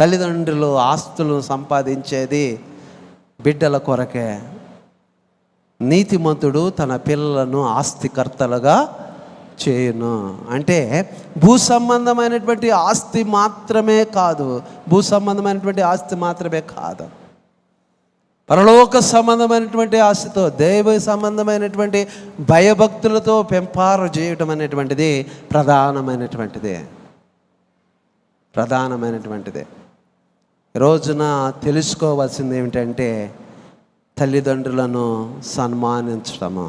తల్లిదండ్రులు ఆస్తులు సంపాదించేది బిడ్డల కొరకే. నీతిమంతుడు తన పిల్లలను ఆస్తికర్తలుగా చేయును. అంటే భూ సంబంధమైనటువంటి ఆస్తి మాత్రమే కాదు, పరలోక సంబంధమైనటువంటి ఆస్తితో, దైవ సంబంధమైనటువంటి భయభక్తులతో పెంపారు చేయటం అనేటువంటిది ప్రధానమైనటువంటిది. రోజున తెలుసుకోవాల్సింది ఏమిటంటే తల్లిదండ్రులను సన్మానించడము,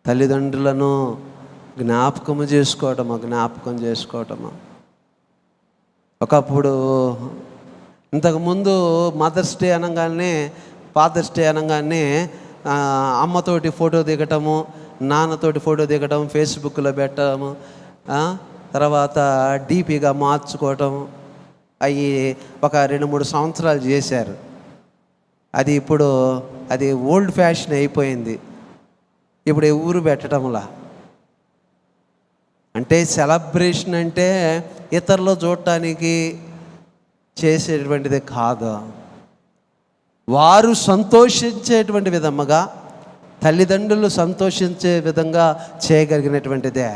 తల్లిదండ్రులను జ్ఞాపకం చేసుకోవటము. ఒకప్పుడు ఇంతకుముందు మదర్స్ డే అనగానే, ఫాదర్స్ డే అనగానే అమ్మతోటి ఫోటో దిగటము, నాన్నతోటి ఫోటో దిగటం, ఫేస్బుక్లో పెట్టడము, తర్వాత డీపీగా మార్చుకోవటం, అవి ఒక 2-3 సంవత్సరాలు చేశారు. ఇప్పుడు అది ఓల్డ్ ఫ్యాషన్ అయిపోయింది. ఇప్పుడు ఊరు పెట్టడంలా, అంటే సెలబ్రేషన్ అంటే ఇతరులు చూడటానికి చేసేటువంటిది కాదు, వారు సంతోషించేటువంటి విధముగా, తల్లిదండ్రులు సంతోషించే విధంగా చేయగలిగినటువంటిదే.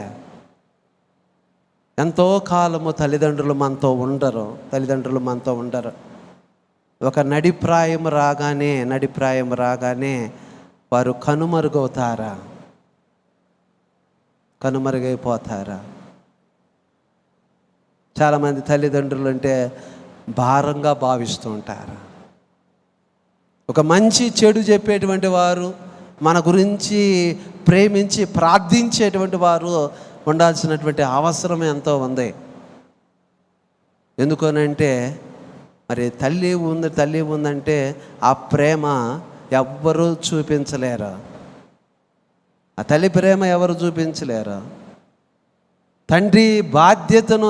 ఎంతో కాలము తల్లిదండ్రులు మనతో ఉండరు. ఒక నడిప్రాయం రాగానే వారు కనుమరుగైపోతారా? చాలామంది తల్లిదండ్రులు అంటే భారంగా భావిస్తూ ఉంటారు. ఒక మంచి చెడు చెప్పేటువంటి వారు, మన గురించి ప్రేమించి ప్రార్థించేటువంటి వారు ఉండాల్సినటువంటి అవసరం ఎంతో ఉంది. ఎందుకనంటే మరి తల్లి ఉందంటే ఆ ప్రేమ ఎవ్వరూ చూపించలేరు. ఆ తల్లి ప్రేమ ఎవరు చూపించలేరు. తండ్రి బాధ్యతను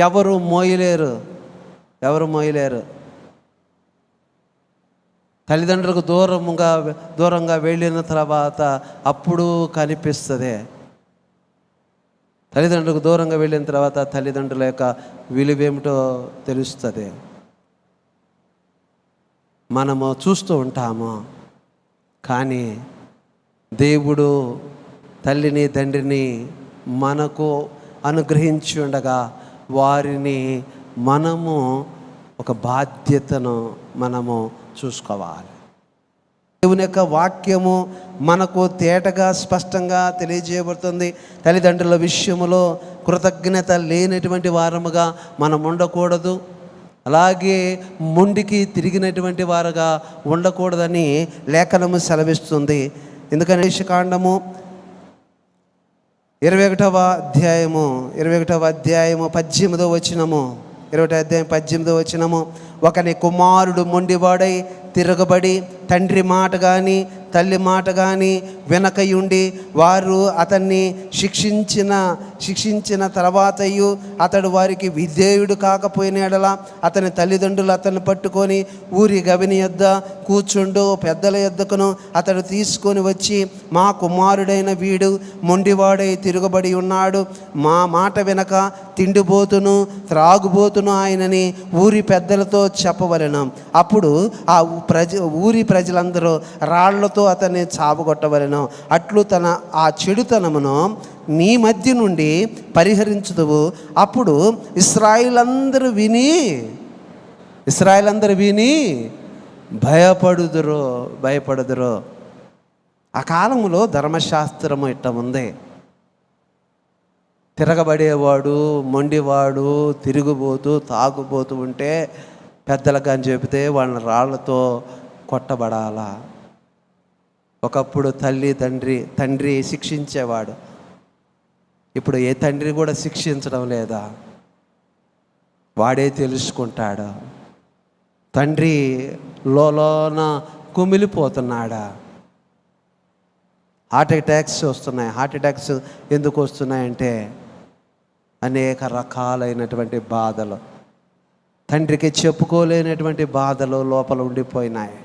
ఎవరు మోయలేరు. తల్లిదండ్రులకు దూరంగా వెళ్ళిన తర్వాత అప్పుడు కనిపిస్తుంది. తల్లిదండ్రులకు దూరంగా వెళ్ళిన తర్వాత తల్లిదండ్రుల యొక్క విలువేమిటో తెలుస్తుంది. మనము చూస్తూ ఉంటాము. కానీ దేవుడు తల్లిని తండ్రిని మనకు అనుగ్రహించి ఉండగా వారిని మనము ఒక బాధ్యతను మనము చూసుకోవాలి. దేవుని యొక్క వాక్యము మనకు తేటగా స్పష్టంగా తెలియజేయబడుతుంది. తల్లిదండ్రుల విషయంలో కృతజ్ఞత లేనటువంటి వారముగా మనం ఉండకూడదు, అలాగే మొండికి తిరిగినటువంటి వారుగా ఉండకూడదని లేఖనము సెలవిస్తుంది. ఎందుకని కాండము 21వ అధ్యాయము 18వ వచనము, ఒకని కుమారుడు మొండివాడై తిరగబడి తండ్రి మాట కానీ తల్లి మాట కానీ వెనకయుండి వారు అతన్ని శిక్షించిన తర్వాతయు అతడు వారికి విధేయుడు కాకపోయిన ఎడల అతని తల్లిదండ్రులు అతన్ని పట్టుకొని ఊరి గవిని యొద్ద కూర్చుండు పెద్దల యొద్దకును అతడు తీసుకొని వచ్చి, మా కుమారుడైన వీడు మొండివాడై తిరగబడి ఉన్నాడు, మా మాట వెనక తిండిబోతును త్రాగుబోతును ఆయనని ఊరి పెద్దలతో చెప్పవలెను. అప్పుడు ఆ ఊరి ప్రజలందరూ రాళ్లతో అతన్ని చావగొట్టవలెను. అట్లు ఆ చెడుతనమును నీ మధ్య నుండి పరిహరించుదువు. అప్పుడు ఇశ్రాయేలందరూ విని భయపడుదురు. ఆ కాలంలో ధర్మశాస్త్రము ఇట్ట ఉంది. తిరగబడేవాడు, మొండివాడు, తిరుగుబోతూ తాగుబోతూ ఉంటే పెద్దలకు అని చెబితే వాళ్ళని రాళ్లతో కొట్టబడాలా. ఒకప్పుడు తండ్రి శిక్షించేవాడు, ఇప్పుడు ఏ తండ్రి కూడా శిక్షించడం లేదా? వాడే తెలుసుకుంటాడు. తండ్రి లోన కుమిలిపోతున్నాడా? హార్ట్ అటాక్స్ ఎందుకు వస్తున్నాయంటే అనేక రకాలైనటువంటి బాధలు, తండ్రికి చెప్పుకోలేనటువంటి బాధలు లోపల ఉండిపోయినాయి.